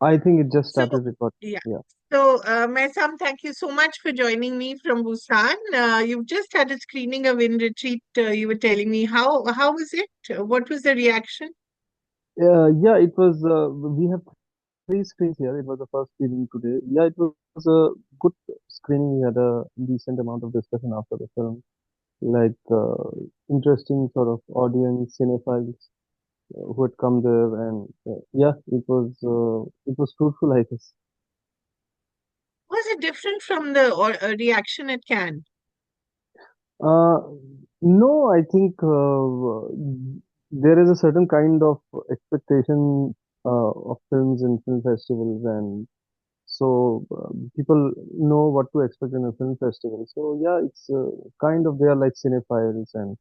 I think it just So, started recording. yeah. Yeah. So, Maisam, thank you so much for joining me from Busan. You've just had a screening of In Retreat. You were telling me how was it? What was the reaction? Yeah, it was, we have three screens here. It was the first screening today. Yeah, it was a good screening. We had a decent amount of discussion after the film, like interesting sort of audience, cinephiles who had come there, and yeah, it was fruitful, I guess. Was it different from the reaction at Cannes? Uh, no, I think there is a certain kind of expectation of films in film festivals, and so people know what to expect in a film festival. So yeah, it's kind of they are like cinephiles, and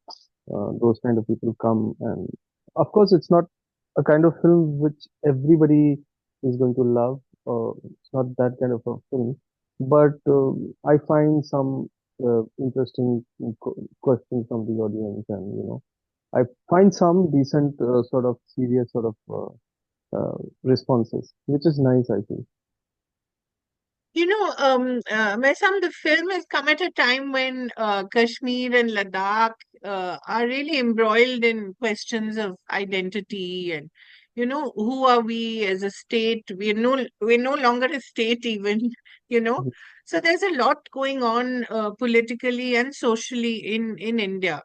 those kind of people come. And of course, it's not a kind of film which everybody is going to love. It's not that kind of a film. But I find some interesting questions from the audience, and I find some decent sort of serious sort of responses, which is nice, I think. Maisam, the film has come at a time when Kashmir and Ladakh are really embroiled in questions of identity and, who are we as a state? We're no longer a state even, you know. So there's a lot going on politically and socially in India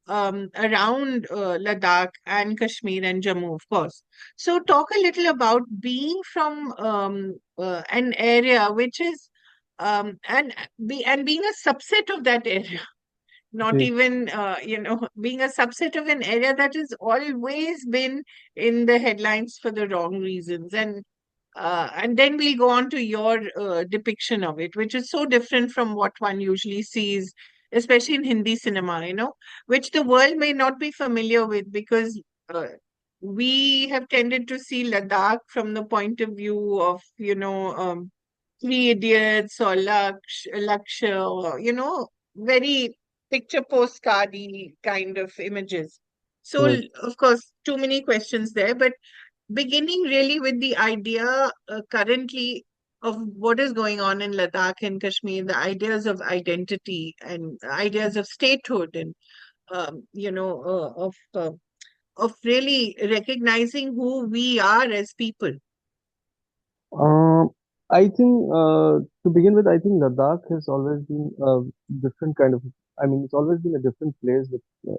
around Ladakh and Kashmir and Jammu, of course. So, talk a little about being from an area which is and being a subset of that area, not Okay. even being a subset of an area that has always been in the headlines for the wrong reasons, and then we'll go on to your depiction of it, which is so different from what one usually sees, especially in Hindi cinema, which the world may not be familiar with because we have tended to see Ladakh from the point of view of, Three Idiots or Lakshya, or, very picture postcardy kind of images. So, Right. of course, too many questions there, but beginning really with the idea currently of what is going on in Ladakh and Kashmir, the ideas of identity and ideas of statehood and of really recognizing who we are as people. Um, I think to begin with, I think Ladakh has always been a different kind of. I mean, it's always been a different place with,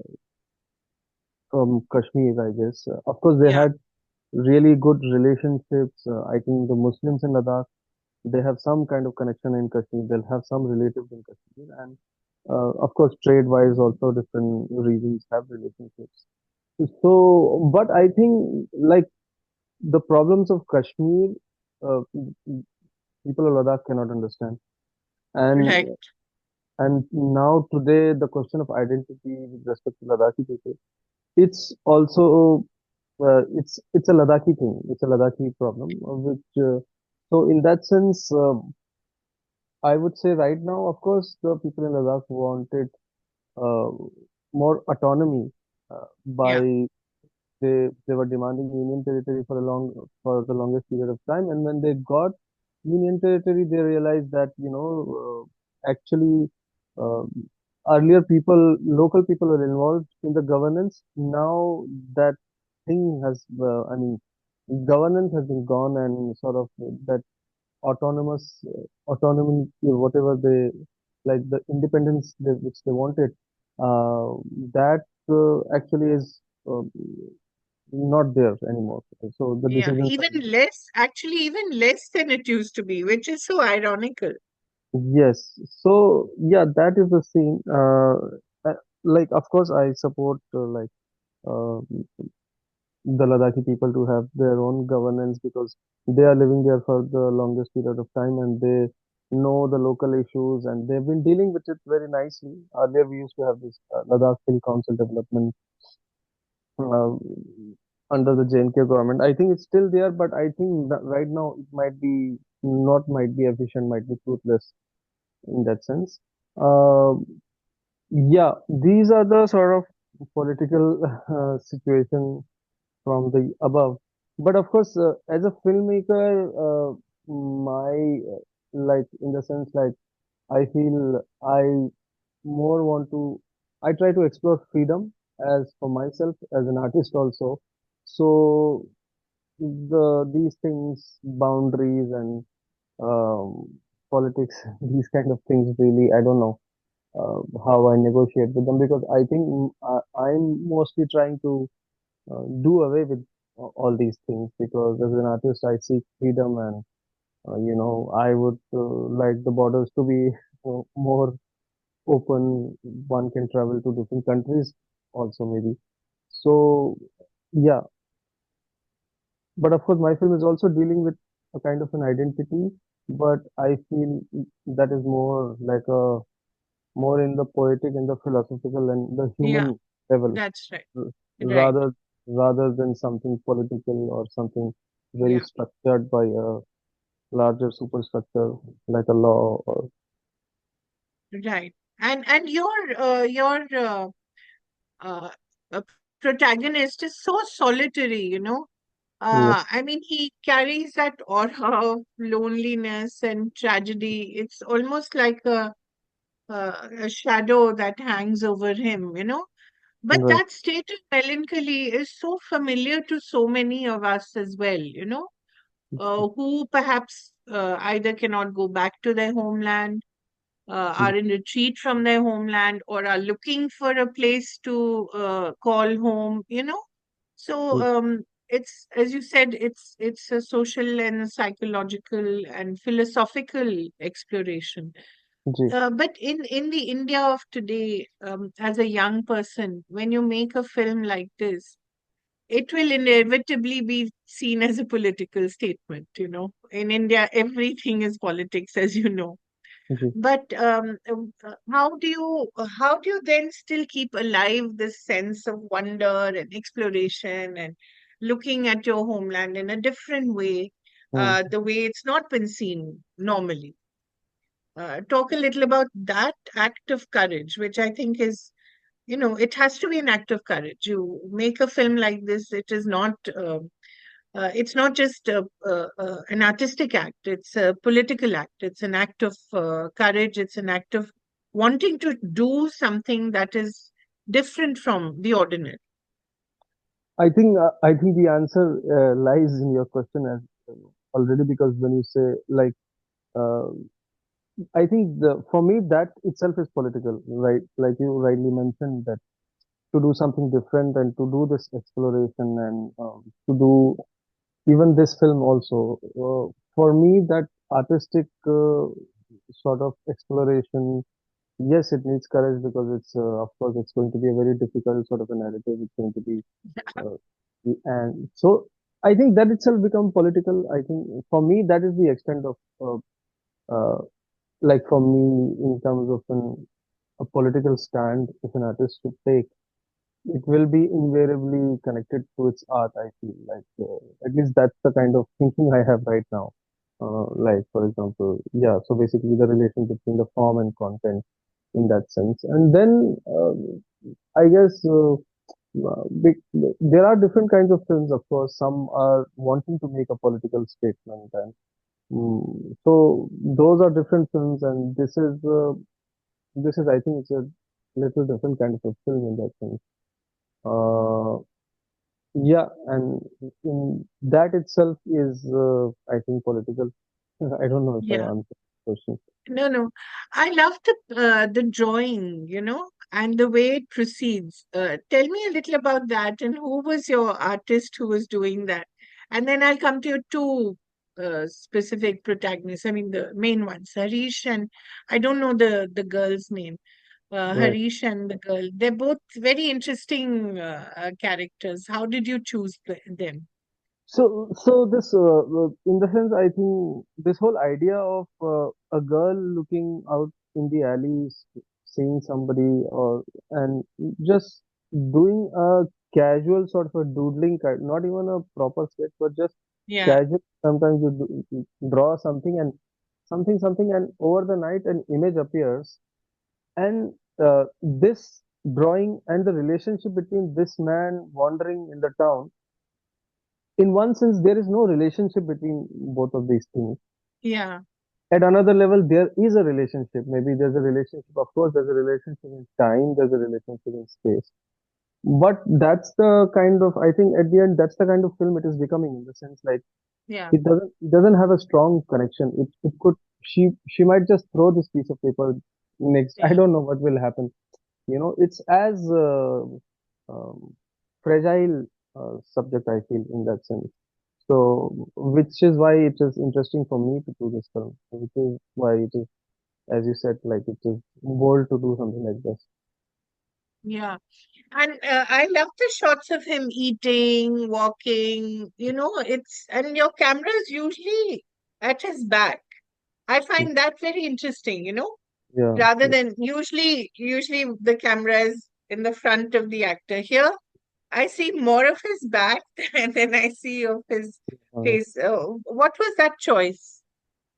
from Kashmir, I guess. Of course, they Yeah, had really good relationships. I think the Muslims in Ladakh, they have some kind of connection in Kashmir. They'll have some relatives in Kashmir, and of course, trade-wise, also different regions have relationships. So, but I think like the problems of Kashmir, people of Ladakh cannot understand. And right. now today, the question of identity with respect to Ladakhi people, it's also it's a Ladakhi thing. It's a Ladakhi problem, which so in that sense, I would say right now, of course, the people in Ladakh wanted uh, more autonomy Yeah, by they were demanding union territory for the longest period of time, and when they got union territory, they realized that actually uh, earlier local people were involved in the governance. Now that thing has, I mean, governance has been gone, and sort of that autonomy, whatever they like, the independence which they wanted, uh, that actually is. Not there anymore. So the yeah. decisions Even are, less, actually, even less than it used to be, which is so ironical. yes. So yeah, that is the scene. Like of course I support uh, the Ladakhi people to have their own governance because they are living there for the longest period of time and they know the local issues and they've been dealing with it very nicely. Earlier we used to have this Ladakh Hill Council development uh, under the JNK government. I think it's still there, but I think that right now it might be efficient, might be toothless in that sense. Uh, yeah, these are the sort of political situation from the above. But of course, as a filmmaker, my like in the sense like I feel I more want to. I try to explore freedom as for myself as an artist also. So these things, boundaries and politics, these kind of things, really, I don't know how I negotiate with them because I think I'm mostly trying to do away with all these things because as an artist I seek freedom and I would like the borders to be more open. One can travel to different countries also maybe. So yeah, but of course my film is also dealing with a kind of an identity, but I feel that is more like a more in the poetic and the philosophical and the Yeah, human level that's right. r- Right. rather than something political or something very Yeah, structured by a larger superstructure like a law or right. And uh, protagonist is so solitary, yes, I mean, he carries that aura of loneliness and tragedy. It's almost like a shadow that hangs over him. But right, that state of melancholy is so familiar to so many of us as well, who perhaps either cannot go back to their homeland, are in retreat from their homeland, or are looking for a place to call home. So it's, as you said, it's a social and psychological and philosophical exploration. जी, But in the India of today, as a young person, when you make a film like this, it will inevitably be seen as a political statement. In India, everything is politics, as you know. जी, But how do you then still keep alive this sense of wonder and exploration and looking at your homeland in a different way, hmm, the way it's not been seen normally? Talk a little about that act of courage, which I think is, it has to be an act of courage. You make a film like this, it's not just an artistic act, it's a political act, it's an act of courage, it's an act of wanting to do something that is different from the ordinary. I think the answer lies in your question as already because when you say like uh, I think for me that itself is political, right? Like you rightly mentioned that to do something different and to do this exploration and to do even this film also. For me, that artistic sort of exploration, yes, it needs courage because of course, it's going to be a very difficult sort of a narrative. It's going to be, uh, and so I think that itself become political. I think for me, that is the extent of, uh, like for me, in terms of a political stand, if an artist should take it will be invariably connected to its art, I feel like. At least that's the kind of thinking I have right now. Like, for example, yeah, so basically the relation between the form and content in that sense. And then I guess there are different kinds of films, of course. Some are wanting to make a political statement, and so those are different films. And I think, it's a little different kind of a film in that sense. Uh, Yeah, and in that itself is, I think, political. I don't know if I Yeah. answered the question. No, no. I love the drawing, and the way it proceeds. Tell me a little about that, and who was your artist who was doing that? And then I'll come to your two specific protagonists. I mean, the main ones, Harish and I don't know the girl's name. Right. Harish and the girl. They're both very interesting characters. How did you choose them? So this, in the sense, I think this whole idea of a girl looking out in the alleys, seeing somebody, or and just doing a casual sort of a doodling kind, not even a proper sketch, but just Yeah, casual. Sometimes you draw something and something, and over the night an image appears. And this drawing and the relationship between this man wandering in the town in one sense, there is no relationship between both of these things. Yeah. At another level, there is a relationship. Maybe there's a relationship. Of course, there's a relationship in time. There's a relationship in space. But that's the kind of, I think at the end, that's the kind of film it is becoming, in the sense like Yeah. it doesn't have a strong connection. It could, she might just throw this piece of paper next. I Yeah. don't know what will happen. It's as um, fragile subject, I feel, in that sense. So, which is why it is interesting for me to do this film, which is why it is, as you said, like it is bold to do something like this. Yeah. And I love the shots of him eating, walking, and your camera is usually at his back. I find that very interesting, Yeah, rather yeah, than usually the camera is in the front of the actor. Here, I see more of his back and then I see of his uh, face. What was that choice?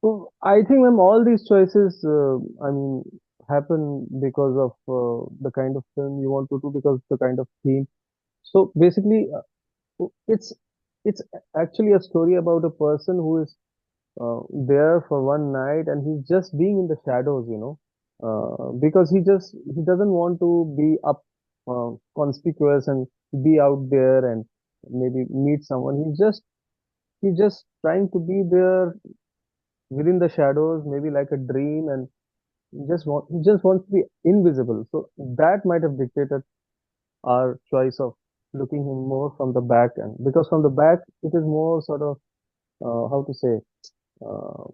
so I think, ma'am, all these choices, I mean, happen because of the kind of film you want to do, because the kind of theme. So basically, it's it's actually a story about a person who is there for one night, and he's just being in the shadows, because he doesn't want to be up conspicuous and be out there and maybe meet someone. He's just trying to be there within the shadows, maybe like a dream, and he just wants to be invisible. So that might have dictated our choice of looking him more from the back, and because from the back it is more sort of how to say, uh,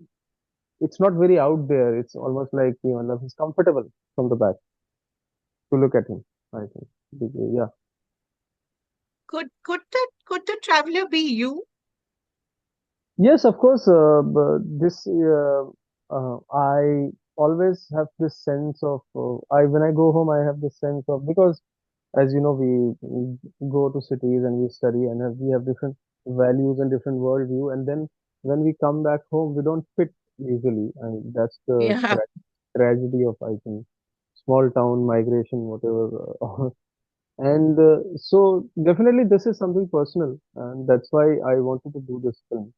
it's not very out there. It's almost like, he's comfortable from the back to look at him, I think. Yeah. Could the traveler be you? Yes, of course. But this I always have this sense of, I when I go home, I have this sense of, because as you know, we go to cities and we study, and we have different values and different worldview, and then when we come back home, we don't fit easily, and that's the Yeah. tragedy of, I think, small town migration, whatever. And so definitely this is something personal, and that's why I wanted to do this film.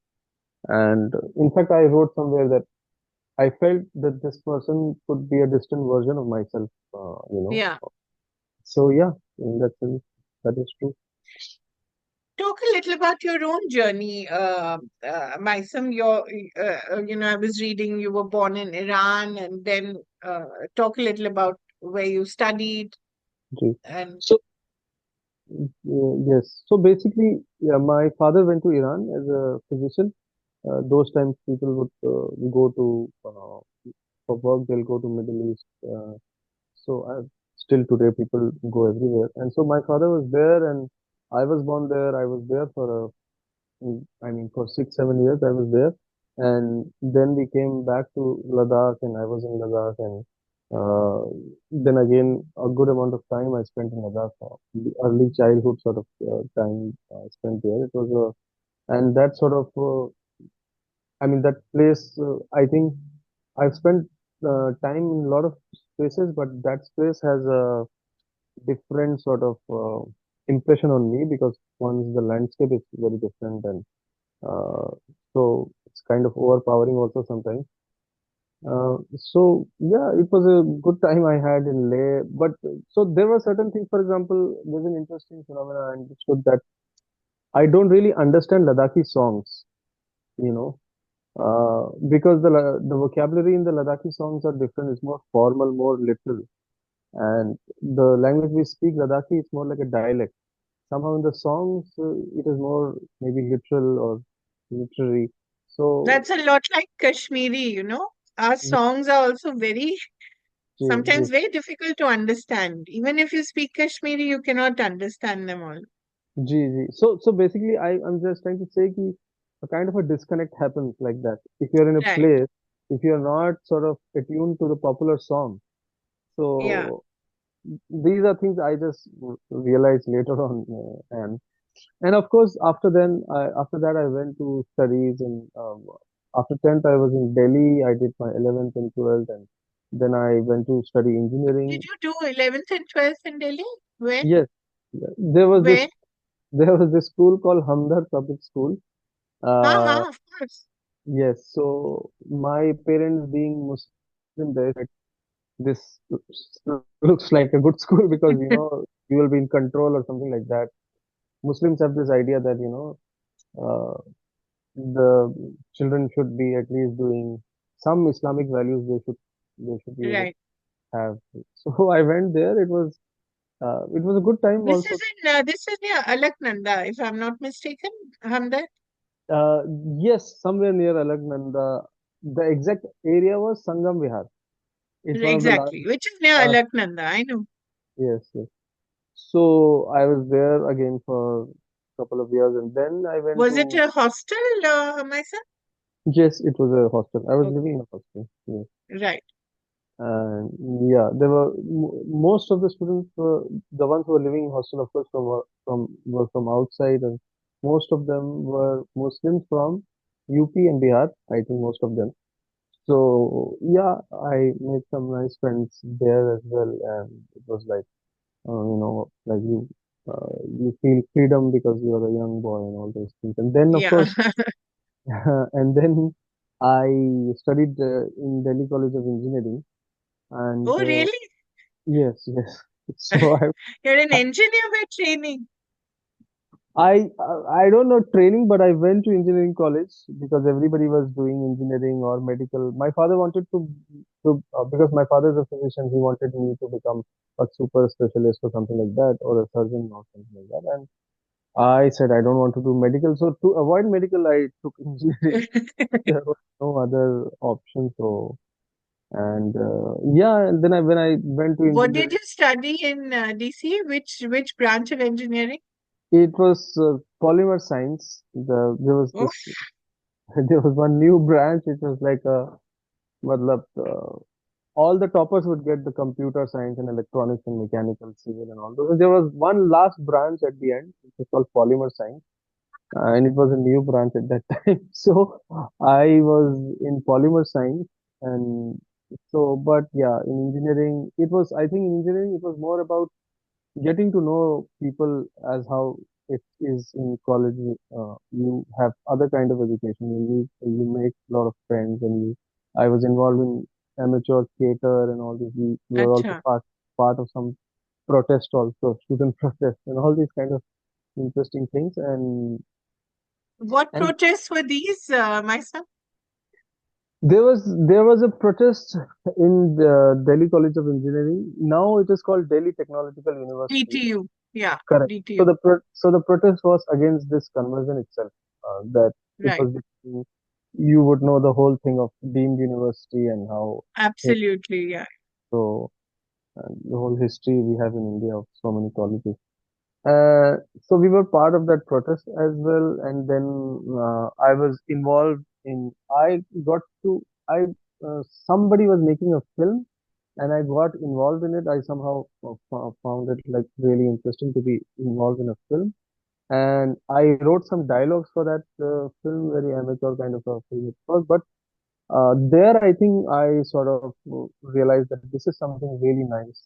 And in fact, I wrote somewhere that I felt that this person could be a distant version of myself. Yeah. So yeah, in that sense, that is true. Talk a little about your own journey, Maisam. I was reading you were born in Iran, and then talk a little about where you studied. Ji. And So yes, so basically, yeah, my father went to Iran as a physician. Those times people would go to for work. They'll go to Middle East. So still today, people go everywhere. And so my father was there, and I was born there. I was there for I mean, for 6, 7 years I was there, and then we came back to Ladakh, and I was in Ladakh, and uh, then again a good amount of time I spent in Ladakh. The early childhood sort of time I spent there. It was and that sort of I mean, that place. I think I've spent time in a lot of spaces, but that space has a different sort of impression on me, because once the landscape is very different, and uh, so it's kind of overpowering also sometimes. So yeah, it was a good time I had in Leh. But so there were certain things. For example, there's an interesting phenomena I understood, that I don't really understand Ladakhi songs. You know, because the vocabulary in the Ladakhi songs are different. It's more formal, more literal, and the language we speak, Ladakhi, it's more like a dialect. Somehow in the songs, it is more maybe literal or literary. So that's a lot like Kashmiri. Our songs are also जी, जी, sometimes very difficult to understand. Even if you speak Kashmiri, you cannot understand them all. जी, जी. So basically, I'm just trying to say कि a kind of a disconnect happens like that. If you're in a Right. place, if you're not sort of attuned to the popular song, Yeah. so these are things I just realized later on, and of course after that I went to studies, and after 10th I was in Delhi. I did my 11th and 12th, and then I went to study Did engineering. you do 11th and 12th in Delhi? When? Yes, there was this Where? there was this school called Hamdard Public School. Uh, Of course. yes, so my parents being Muslim, they said this looks like a good school because you will be in control or something like that. Muslims have this idea that the children should be at least doing some Islamic values. They should be able Right. to have. So I went there. It was a good time also. This is near Alaknanda, if I'm not mistaken, Hamdard. Uh, yes, somewhere near Alagnanda. The exact area was Sangam Vihar. It's one of the last. Exactly, which is near Uh, Alaknanda. I know. yes, yes. So I was there again for a couple of years, and then I went Was it to. a hostel, my son? Yes, it was a hostel. I was Okay. living in a hostel. Yes. Right. And yeah, there were most of the students were the ones who were living in hostel, of course, were from outside, and most of them were Muslims from UP and Bihar. I think most of them. So yeah, I made some nice friends there as well, and it was like like you feel freedom because you are a young boy and all those things. And then of Yeah. course, and then I studied in Delhi College of Engineering, and Oh, really? yes, yes. So You're an engineer by training. I don't know training, but I went to engineering college because everybody was doing engineering or medical. My father wanted to because my father is a physician. He wanted me to become a super specialist or something like that, or a surgeon or something like that. And I said I don't want to do medical. So to avoid medical, I took engineering. There was no other option. So and yeah, and then when I went to What did engineering, you study in DC? Which branch of engineering? it was polymer science. There was Oh, this there was one new branch which was like matlab, all the toppers would get the computer science and electronics and mechanical, civil and all those. There was one last branch at the end, which was called polymer science, and it was a new branch at that time. So I was in polymer science, and but yeah, in engineering, I think in engineering, it was more about getting to know people as how it is in college. You have other kind of education. You make a lot of friends, and I was involved in amateur theater and all this. We were also acha. part of some protest also, student protest and all these kind of interesting things. What And protests were these, my son? there was a protest in the Delhi College of Engineering. Now it is called Delhi Technological University. DTU. Yeah, Correct. So DTU. the protest was against this conversion itself. That it Right. was basically, you would know the whole thing of deemed university and how it, Absolutely. Yeah. so the whole history we have in India of so many colleges. Uh, so we were part of that protest as well, and then I was involved in. I got to. I Somebody was making a film, and I got involved in it. I somehow found it like really interesting to be involved in a film, and I wrote some dialogues for that film, very amateur kind of a film it was. But there, I think I sort of realized that this is something really nice.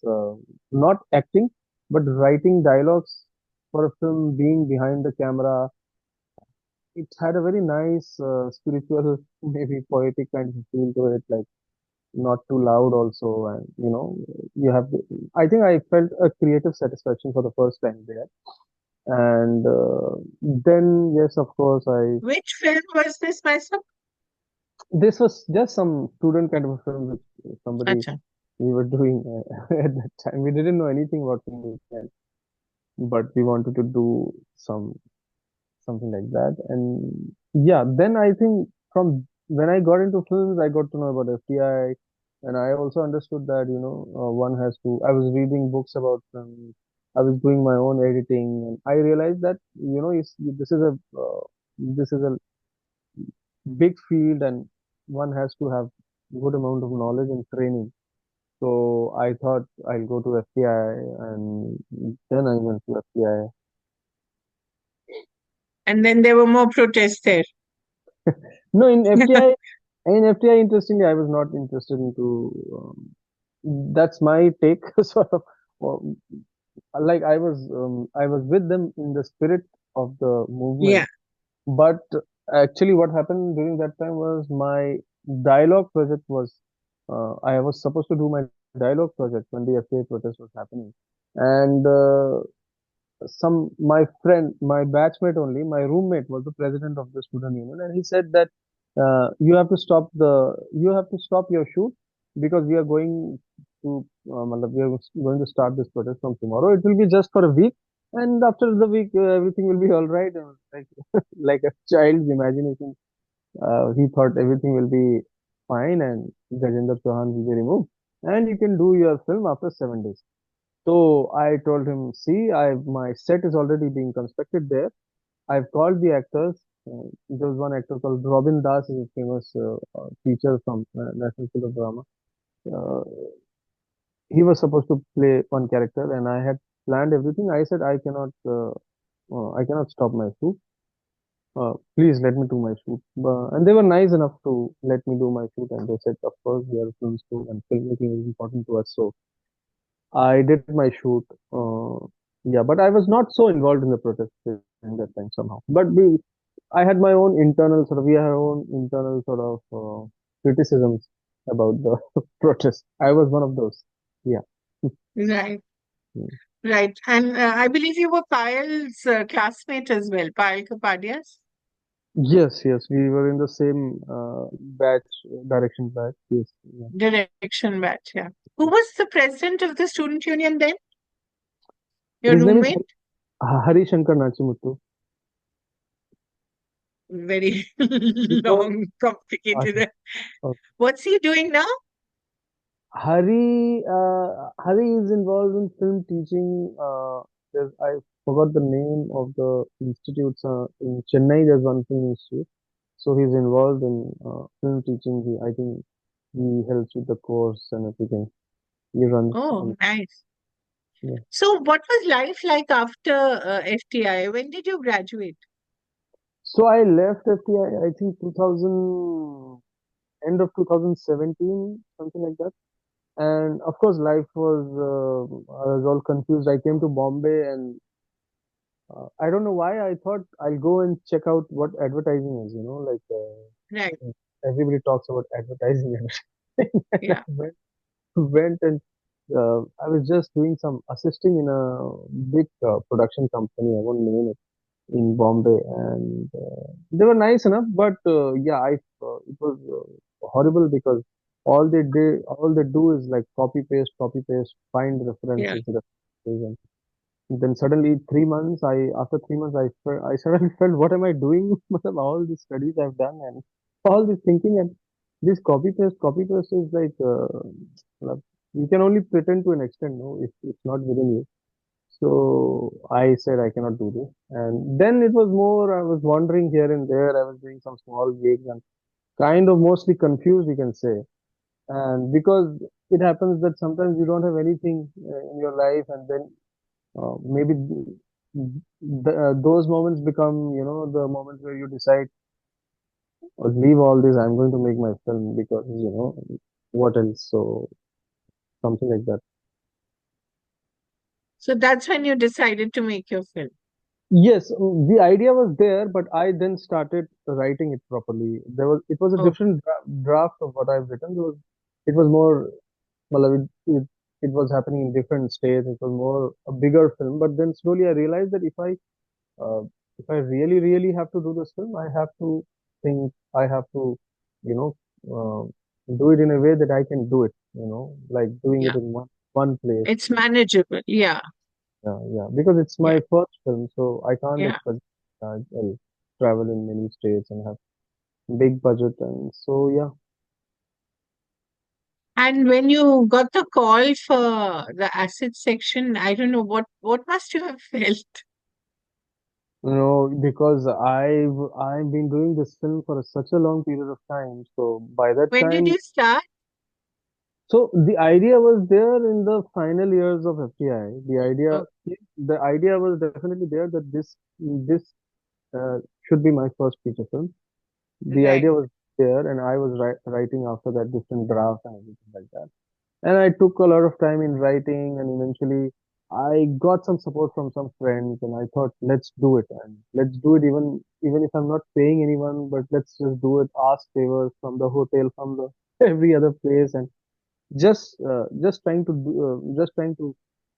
Not acting, but writing dialogues for a film, being behind the camera. It had a very nice spiritual, maybe poetic kind of feel to it, like not too loud also, and you have. I think I felt a creative satisfaction for the first time there. And then, yes, of course, Which film was this, my son? this was just some student kind of a film which somebody Acha. we were doing at that time. We didn't know anything about filmmaking, but we wanted to do something like that. And yeah, then I think from when I got into films, I got to know about FTI, and I also understood that one has to. I was reading books about them. I was doing my own editing, and I realized that this is a big field, and one has to have good amount of knowledge and training. So I thought I'll go to FTI, and then I went to FTI. And then there were more protests there. No, in FTI, interestingly, I was not interested into. That's my take, sort of. Well, like I was with them in the spirit of the Yeah. movement. But actually, what happened during that time was my dialogue project was, I was supposed to do my dialogue project when the FTA protest was happening. And my friend, my batchmate only, my roommate was the president of the student union, and he said that you have to stop your shoot because we are going to, matlab, we are going to start this protest from tomorrow. It will be just for a week, and after the week, everything will be all right. And like like a child's imagination, he thought everything will be fine, and Gajendra Chauhan will be removed, and you can do your film after 7 days. So I told him, see, my set is already being constructed there. I've called the actors. There was one actor called Robin Das, is a famous teacher from National School of Drama. Uh, he was supposed to play one character, and I had planned everything. I said I cannot stop my shoot. Please let me do my shoot. And they were nice enough to let me do my shoot, and they said, of course, we are a film school, and filmmaking is important to us. So I did my shoot. Yeah, but I was not so involved in the protest during that time somehow. I had my own internal sort of, we had our own internal sort of criticisms about the protest. I was one of those. Yeah. Right. Right. And I believe you were Payal's classmate as well, Payal Kapadia's Yes, yes, we were in the same batch, direction batch. Yes. Yeah. direction batch. Yeah. Who was the president of the student union then? Your His name is roommate? Hari Shankar Nachimuttu. Very He was, long, uh, complicated. uh, What's he doing now? Hari is involved in film teaching. I forgot the name of the institutes. In Chennai, there's one film institute. So he's involved in film teaching. I think he helps with the course and everything. He runs. Oh, nice. Yeah. So, what was life like after FTI? When did you graduate? So I left FTI, I think 2000, end of 2017, something like that. And of course, life was, I was all confused. I came to Bombay, and I don't know why I thought I'll go and check out what advertising is, like Right. everybody talks about advertising and everything. And I Yeah. went and I was just doing some assisting in a big production company. I won't name it, in Bombay, and they were nice enough. But yeah, it was horrible because all they do is like copy paste, find Yeah. references. Then suddenly 3 months, after 3 months, I suddenly felt, what am I doing? All these studies I've done and all this thinking, and this copy paste is like, you can only pretend to an extent, no, if it's not within you. So I said I cannot do this, and then it was more. I was wandering here and there. I was doing some small gigs and kind of mostly confused, you can say. And because it happens that sometimes you don't have anything in your life, and then maybe those moments become, the moments where you decide, leave all this. I'm going to make my film because, what else? So something like that. So that's when you decided to make your film. Yes, the idea was there, but I then started writing it properly. It was a Oh, different draft of what I've written. It was more, well, it was happening in different states. It was more a bigger film. But then slowly I realized that uh, if I really, really have to do this film, I have to I have to, you know, do it in a way that I can do it, like doing it yeah. in one place. It's manageable. Yeah. Yeah, yeah, because it's Yeah. my first film, so I can't Yeah. expect I'll travel in many states and have big budget, and so yeah. And when you got the call for the acid section, I don't know what must you have felt. Because I've been doing this film for such a long period of time, so by that When did time, you start? so the idea was there in the final years of FTI. Oh, The idea was definitely there that this should be my first feature film. The right. idea was there, and I was writing after that different drafts and everything like that. And I took a lot of time in writing, and eventually I got some support from some friends, and I thought, let's do it, and let's do it even if I'm not paying anyone, but let's just do it. Ask favors from the hotel, from the every other place, and just trying to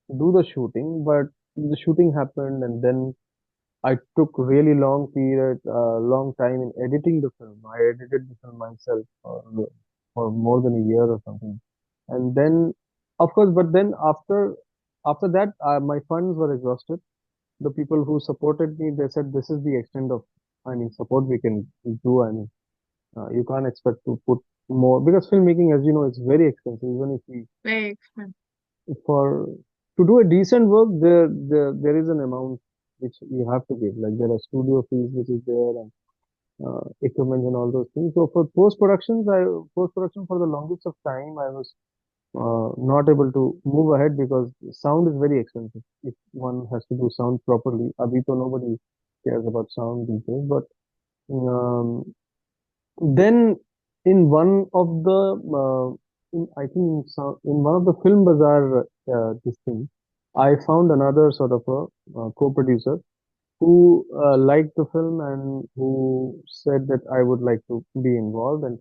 do the shooting. But the shooting happened, and then I took really long time in editing the film. I edited the film myself for more than a year or something. And then, of course, but then after that, my funds were exhausted. The people who supported me, they said, this is the extent of, I mean, support we can do. I mean, you can't expect to put more because filmmaking, as you know, it's very expensive. Even if we Very expensive. for to do a decent work, there is an amount which you have to give. Like there are studio fees which is there and equipment and all those things. So for post production for the longest of time, I was not able to move ahead because sound is very expensive. If one has to do sound properly, abhi to nobody cares about sound these days. But um, then in one of the I think in one of the film bazaar this thing, I found another sort of a co-producer who liked the film and who said that I would like to be involved, and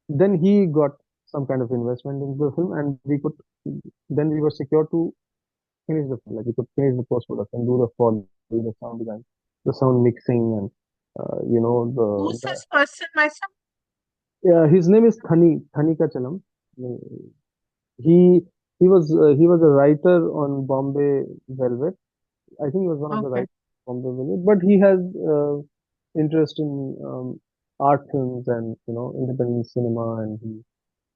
then he got some kind of investment into the film, and we were secure to finish the film. Like we could finish the post production, do the foley, the sound design, the sound mixing, and Who's the this person, myself? yeah, his name is Thanika Chalam. Uh, He he was a writer on Bombay Velvet. I think he was one of the Okay. writers on Bombay Velvet, but he has interest in art films and independent cinema, and he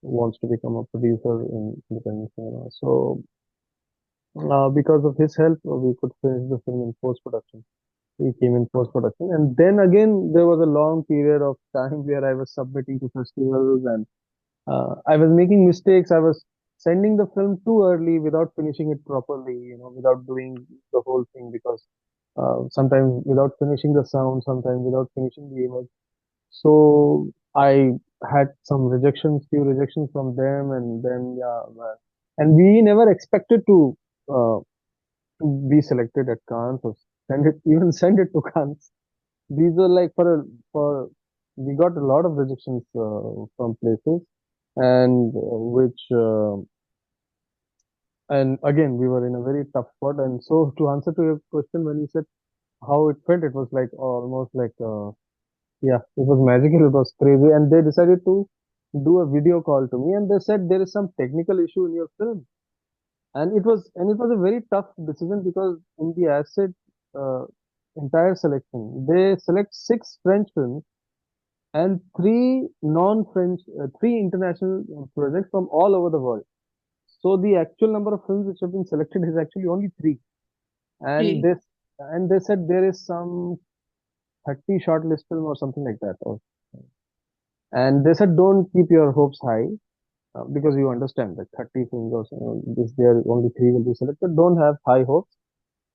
wants to become a producer in independent cinema. So because of his help, we could finish the film in post production. He came in post production, and then again there was a long period of time where I was submitting to festivals and I was making mistakes. I was sending the film too early without finishing it properly, without doing the whole thing because sometimes without finishing the sound, sometimes without finishing the image. So I had some rejections, few rejections from them, and then yeah, and we never expected uh, to be selected at Cannes or send it to Cannes. These were like for we got a lot of rejections from places and and again we were in a very tough spot. And so to answer to your question, when you said how it felt, it was like almost like yeah, it was magical, it was crazy. And they decided to do a video call to me, and they said there is some technical issue in your film. And it was a very tough decision because in the asset uh, entire selection they select six French films and three non-French, three international projects from all over the world. So the actual number of films which have been selected is actually only three. And Three. they said there is some 30 shortlist film or something like that. And they said don't keep your hopes high because you understand that 30 films or so, this there only three will be selected. Don't have high hopes.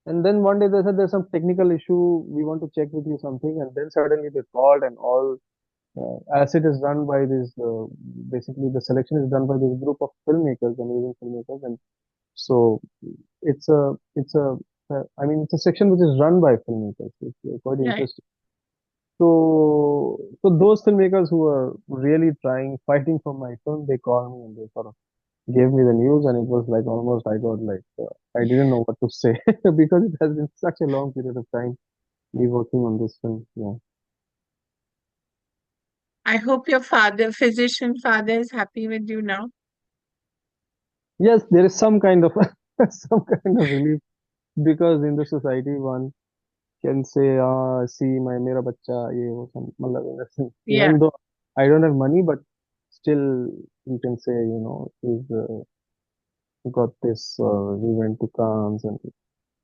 And then one day they said there's some technical issue. We want to check with you something. And then suddenly they called and all as it is done by this, basically the selection is done by this group of filmmakers, amazing filmmakers, and so I mean, it's a section which is run by filmmakers. It's quite Right. interesting. So those filmmakers who are really trying, fighting for my film, they call me and they sort of gave me the news, and it was like almost I got like I didn't know what to say because it has been such a long period of time me working on this film. Yeah. I hope your father, physician father, is happy with you now. Yes, there is some kind of some kind of relief because in the society one can say see my mera bacha ye wo some matlab in the sense, Yeah. even though I don't have money, but still you can say he's got this we went to Cannes and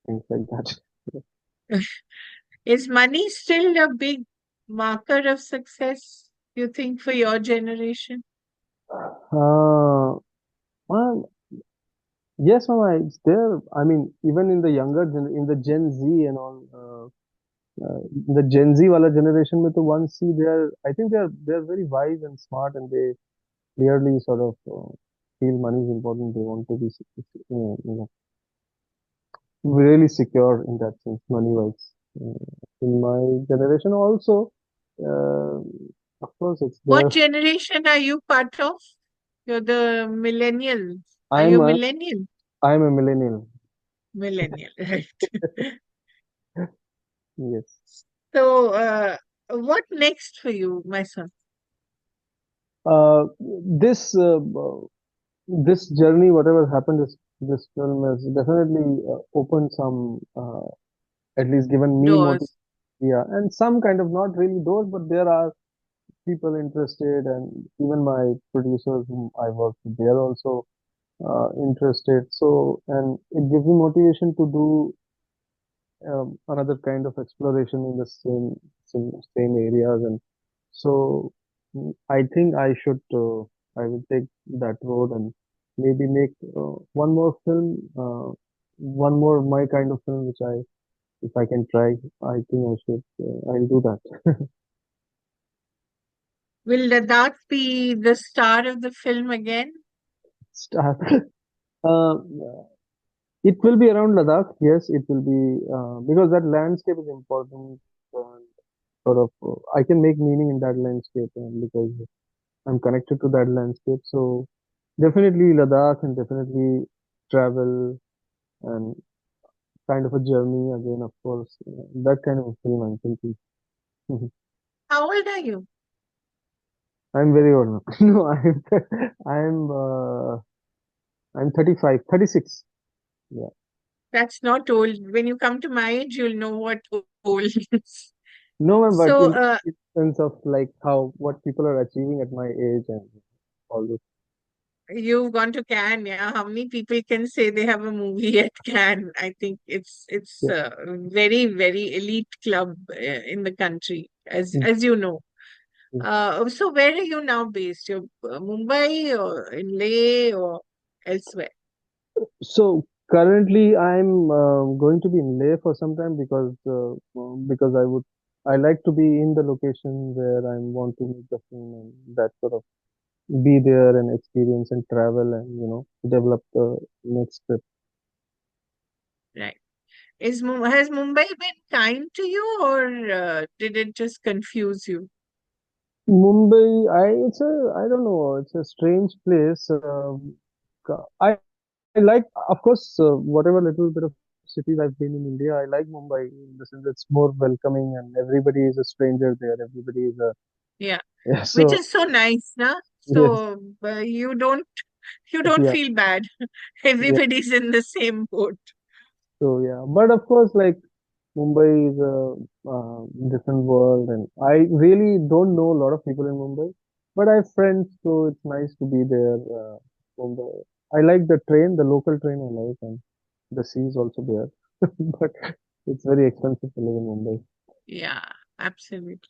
things like that. Is money still a big marker of success, you think, for your generation? Well, yes, Mama, it's there. I mean, even in the in the Gen Z and all, the Gen Z wala generation with the one see I think they are very wise and smart, and they clearly sort of feel money is important. They want to be, really secure in that sense, money-wise. In my generation also, uh, of course, it's What there. generation are you part of? You're the millennial. Are you I'm a a millennial? I'm a millennial. Millennial, right? Yes. So, what next for you, my son? This this journey, whatever happened, this film has definitely opened some, at least given me motivation. Doors. Yeah, and some kind of not really doors, but there are people interested, and even my producers whom I work with, they are also interested. So, and it gives me motivation to do another kind of exploration in the same areas. And so, I think I will take that road and maybe make one more film, one more my kind of film, which if I can try, I think I'll do that. Will Ladakh be the star of the film again? Start. Uh, it will be around Ladakh, yes, it will be, because that landscape is important. And sort of, I can make meaning in that landscape, and because I'm connected to that landscape. So definitely Ladakh, and definitely travel, and kind of a journey again, of course. That kind of a film I'm thinking. How old are you? I'm very old now. No, I'm I'm 35, 36. Yeah. That's not old. When you come to my age, you'll know what old is. No, ma'am, but So, in sense of like how what people are achieving at my age and all this. you've gone to Cannes, yeah? How many people can say they have a movie at Cannes? I think it's Yeah. a very, very elite club in the country, Mm, as you know. mm. So where are you now based? You're Mumbai or in Leh or elsewhere? So currently, I'm going to be in Leh for some time because I like to be in the location where I want to make the film, and that sort of be there and experience and travel, and develop the next trip. Right. Has Mumbai been kind to you, or did it just confuse you? Mumbai, I don't know, it's a strange place. I like, of course, whatever little bit of cities I've been in India, I like Mumbai in the sense it's more welcoming, and everybody is a stranger there. Everybody is a, Yeah, yeah, which so, is so nice, na? yes, So you don't yeah, feel bad. yeah. Everybody's in the same boat. So, yeah. But of course, like, Mumbai is a different world, and I really don't know a lot of people in Mumbai, but I have friends, so it's nice to be there. Mumbai. I like the train, the local train I like, and the sea is also there. But it's very expensive to live in Mumbai. Yeah, absolutely.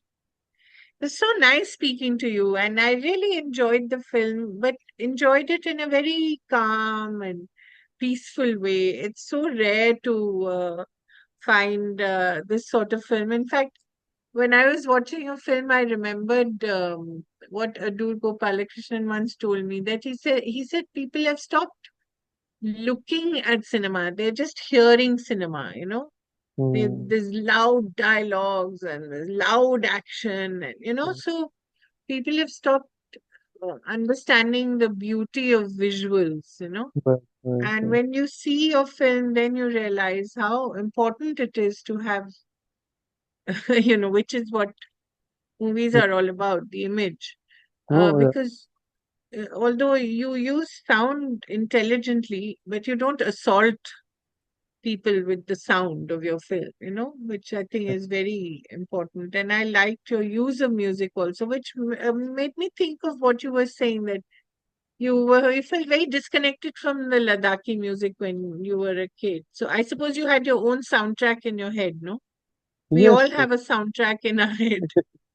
It's so nice speaking to you, and I really enjoyed the film, but enjoyed it in a very calm and peaceful way. It's so rare to find this sort of film. In fact, when I was watching a film, I remembered what Adur Gopalakrishnan once told me that he said people have stopped looking at cinema; they're just hearing cinema. Hmm. There's loud dialogues and there's loud action, and so people have stopped understanding the beauty of visuals. Right, right, And right. when you see a film, then you realize how important it is to have, which is what movies are all about, the image. No, yeah, Because although you use sound intelligently, but you don't assault people with the sound of your film, which I think is very important. And I liked your use of music also, which made me think of what you were saying, that you felt very disconnected from the Ladakhi music when you were a kid. So I suppose you had your own soundtrack in your head, no? We all yes, yes, have a soundtrack in our head.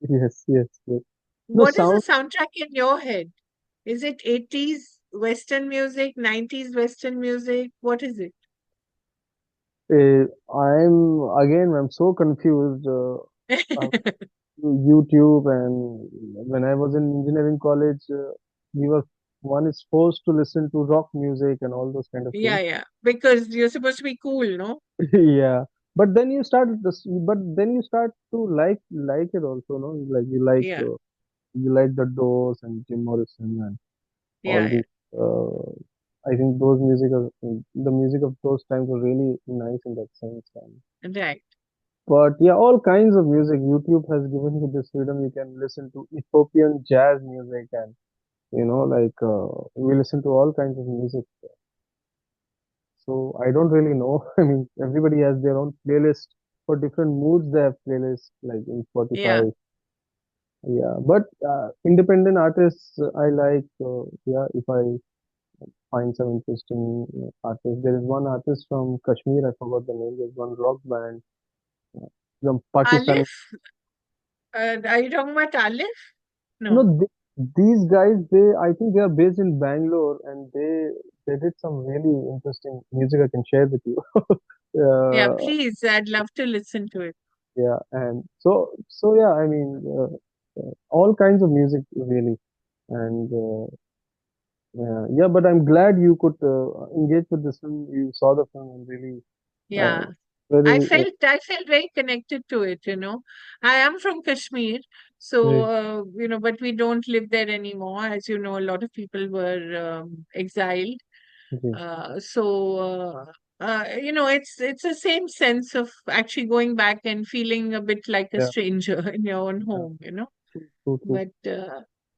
yes, yes, yes. No What is the sound. soundtrack in your head? Is it 80s Western music, 90s Western music? What is it? I'm so confused. Uh, YouTube, and when I was in engineering college, we were. one is forced to listen to rock music and all those kind of Yeah, things. yeah. Because you're supposed to be cool, no? Yeah, but then you start this, but then you start to like it also, no? Like Yeah, you like the Doors and Jim Morrison and all yeah, these. I think those music of the music of those times were really nice in that sense. yeah. Right. But yeah, all kinds of music. YouTube has given you this freedom. You can listen to Ethiopian jazz music, and we listen to all kinds of music. So I don't really know. I mean, everybody has their own playlist for different moods. They have playlists like in Yeah. Spotify. Yeah, but independent artists, I like. Yeah, if I find some interesting artists, there is one artist from Kashmir. I forgot the name. There's one rock band from Pakistani. Aleph? Are you talking about Aleph? No, No. these guys, I think they are based in Bangalore, and they did some really interesting music. I can share with you. Yeah, uh, please. I'd love to listen to it. yeah, and so yeah. I mean, all kinds of music really, and yeah. But I'm glad you could engage with this film. You saw the film and really uh, Yeah. very I felt very connected to it, you know. I am from Kashmir, so great. but we don't live there anymore. As you know, a lot of people were exiled. Great. It's the same sense of actually going back and feeling a bit like a Yeah, stranger in your own yeah, home, you know. true, true, true. But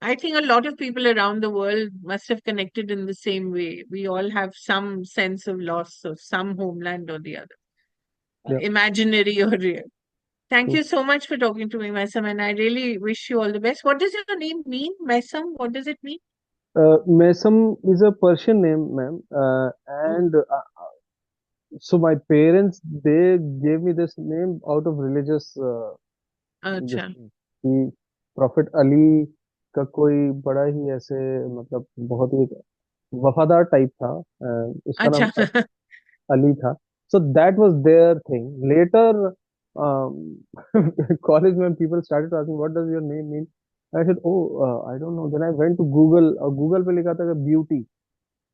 I think a lot of people around the world must have connected in the same way. We all have some sense of loss of some homeland or the other, Yeah, imaginary or real. Thank true. you so much for talking to me, Maisam, and I really wish you all the best. What does your name mean, Maisam? What does it mean? Mesam is a Persian name, ma'am, Oh, and so my parents they gave me this name out of religious this acha, thing कि profit Ali का कोई बड़ा ही ऐसे मतलब बहुत ही वफादार type था उसका नाम acha. अली था so that was their thing later um, college when people started asking what does your name mean I said oh I don't know then I went to Google Google पे लिखा था beauty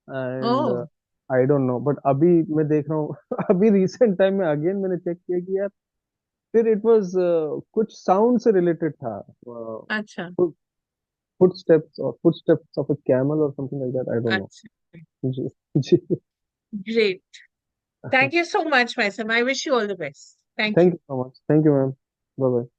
and Oh, I don't know but अभी मैं देख रहा हूँ अभी recent time में अगेन मैंने चेक किया कि यार फिर इट वाज कुछ साउंड से रिलेटेड था acha, फुटस्टेप्स और फुटस्टेप्स ऑफ अ कैमल और something like that I don't know acha. जी जी Great. Thank you so much, Maisam. I wish you all the best. Thank thank you. You so much thank you ma'am bye bye